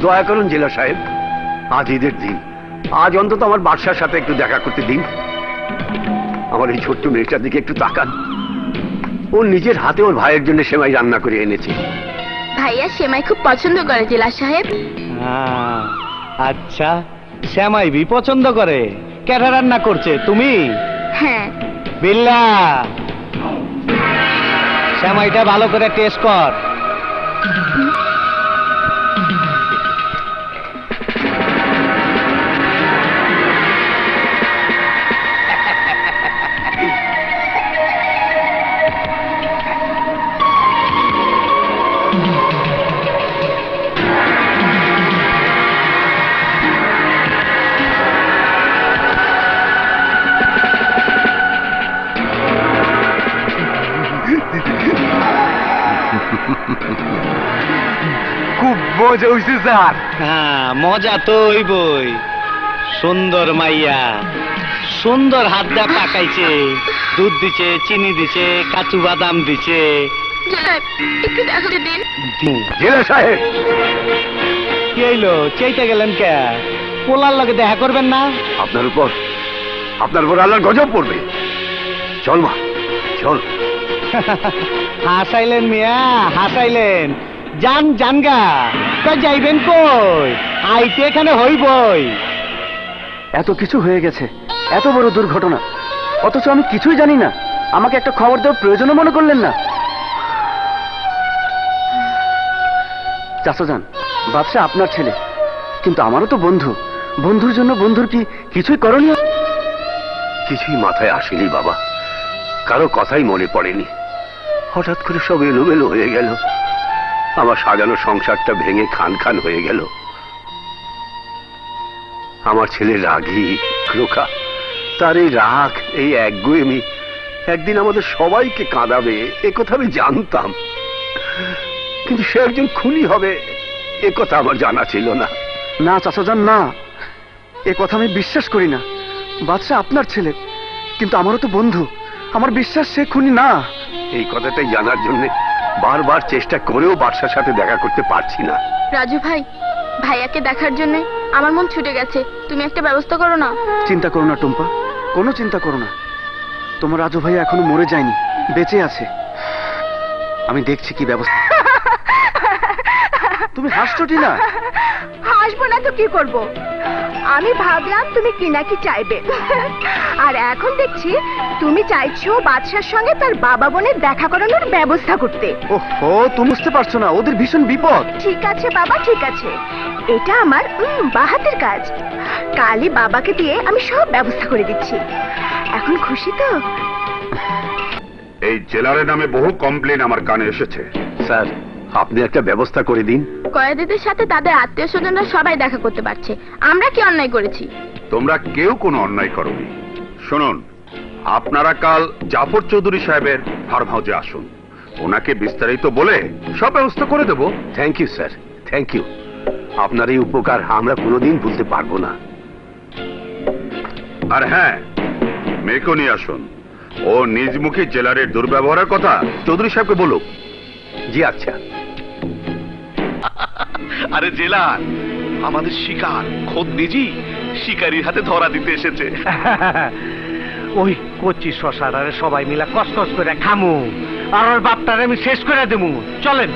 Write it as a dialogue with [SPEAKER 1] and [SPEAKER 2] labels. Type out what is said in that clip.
[SPEAKER 1] দয়া করুন জেলা সাহেব, আজ ঈদের দিন, আজ অন্তত আমার বাদশার সাথে একটু দেখা করতে দিন। আমার এই ছোট্ট মেয়েটার দিকে একটু তাকান। ও নিজের হাতে ওর ভাইয়ের জন্য সেমাই রান্না করে এনেছে।
[SPEAKER 2] ভাইয়া সেমাই খুব পছন্দ করে জেলা সাহেব।
[SPEAKER 3] আচ্ছা, সেমাই বি পছন্দ করে? কেটা রান্না করছে, তুমি?
[SPEAKER 2] হ্যাঁ।
[SPEAKER 3] বিল্লা, সেমাইটা ভালো করে টেস্ট কর।
[SPEAKER 1] খুব মজা হয়েছে স্যার।
[SPEAKER 3] হ্যাঁ, মজা তো হইবই। সুন্দর মাইয়া, সুন্দর হাত দা পাকাইছে, দুধ দিছে, চিনি দিছে, কাজু বাদাম দিছে।
[SPEAKER 2] একটু দেখাতে দিন।
[SPEAKER 1] জেলা সাহেব,
[SPEAKER 3] কি হইলো, চাইতে গেলেন কে? পোলার লগে দেখা করবেন না?
[SPEAKER 1] আপনার উপর আল্লাহর গজব পড়বে। চল মা, চল।
[SPEAKER 3] হাসাইলেন মিয়া, হাসাইলেন। যান জানগা, তা যাইবেন কই? আইতে এখানে হইবই।
[SPEAKER 4] এত কিছু হয়ে গেছে, এত বড় দুর্ঘটনা, অথচ আমি কিছুই জানি না। আমাকে একটা খবর দেওয়ার প্রয়োজনও মনে করলেন না। চাচাজান, বাদশা আপনার ছেলে, কিন্তু আমারও তো বন্ধু। বন্ধুর জন্য বন্ধুর কি কিছুই করণীয়?
[SPEAKER 1] কিছুই মাথায় আসেনি বাবা, কারো কথাই মনে পড়েনি। হঠাৎ করে সব এলোমেলো হয়ে গেল। আমার সাজানো সংসারটা ভেঙে খান খান হয়ে গেল। আমার ছেলে রাগী, ক্রোখা, তার এই রাগ, এই একগুয়েমি একদিন আমাদের সবাইকে কাঁদাবে, এ কথা আমি জানতাম। কিন্তু সে একজন খুনি হবে, এ কথা আমার জানা ছিল না।
[SPEAKER 4] না চাচাজান, না, এ কথা আমি বিশ্বাস করি না। বাদশা আপনার ছেলে, কিন্তু আমারও তো বন্ধু। আমার বিশ্বাস সে খুনি না।
[SPEAKER 1] এই কথাটাই জানার জন্য বারবার চেষ্টা করেও বাদশার সাথে দেখা করতে পারছি না।
[SPEAKER 2] রাজু ভাই, ভাইয়াকে দেখার জন্য আমার মন ছুটে গেছে। তুমি একটা ব্যবস্থা করো না।
[SPEAKER 4] চিন্তা করো না টুম্পা, কোনো চিন্তা করো না। তোমার রাজু ভাই এখনো মরে যায়নি, বেঁচে আছে। আমি দেখছি কি ব্যবস্থা। তুমি হাসছো টিনা?
[SPEAKER 5] হাসবো না তো কি করব? আমি ভাবলাম তুমি কি নাকি চাইবে, আর এখন দেখছি তুমি চাইছো বাদশার সঙ্গে তার বাবা বোনের দেখা করানোর ব্যবস্থা করতে।
[SPEAKER 4] ওহো, তুমি বুঝতে পারছো না, ওদের ভীষণ বিপদ।
[SPEAKER 5] ঠিক আছে বাবা, ঠিক আছে, এটা আমার বাহাতের কাজ। কালই বাবাকে দিয়ে আমি সব ব্যবস্থা করে দিচ্ছি। এখন খুশি তো?
[SPEAKER 6] এই জেলারের নামে বহু কমপ্লেন আমার কানে এসেছে।
[SPEAKER 1] স্যার, আপনি একটা ব্যবস্থা করে দিন।
[SPEAKER 2] কয়েদিদের সাথে তাদের আত্মীয় স্বজনরা সবাই দেখা করতে পারছে, আমরা কি অন্যায় করেছি?
[SPEAKER 6] তোমরা কেউ কোনো অন্যায় করোনি। শুনুন, আপনারা কাল জাফর চৌধুরী সাহেবের ফার্ম হাউসে আসুন। ওনাকে বিস্তারিত বলে সব ব্যবস্থা করে দেব।
[SPEAKER 1] Thank you sir, thank you. আপনার এই উপকার আমরা কোনোদিন ভুলতে পারবো না।
[SPEAKER 6] আর হ্যাঁ, মেয়েকেও নিয়ে আসুন। ও নিজ মুখে জেলারের দুর্ব্যবহারের কথা চৌধুরী সাহেবকে বলুক।
[SPEAKER 1] জি আচ্ছা।
[SPEAKER 7] আরে জেলার, আমাদের শিকার খোদ নিজেই শিকারীর হাতে ধরা দিতে এসেছে।
[SPEAKER 3] ওই কচি শশাটারে সবাই মিলা কসকস করে খামু, আর ওর বাপটারে আমি শেষ করে দেবো। চলেন।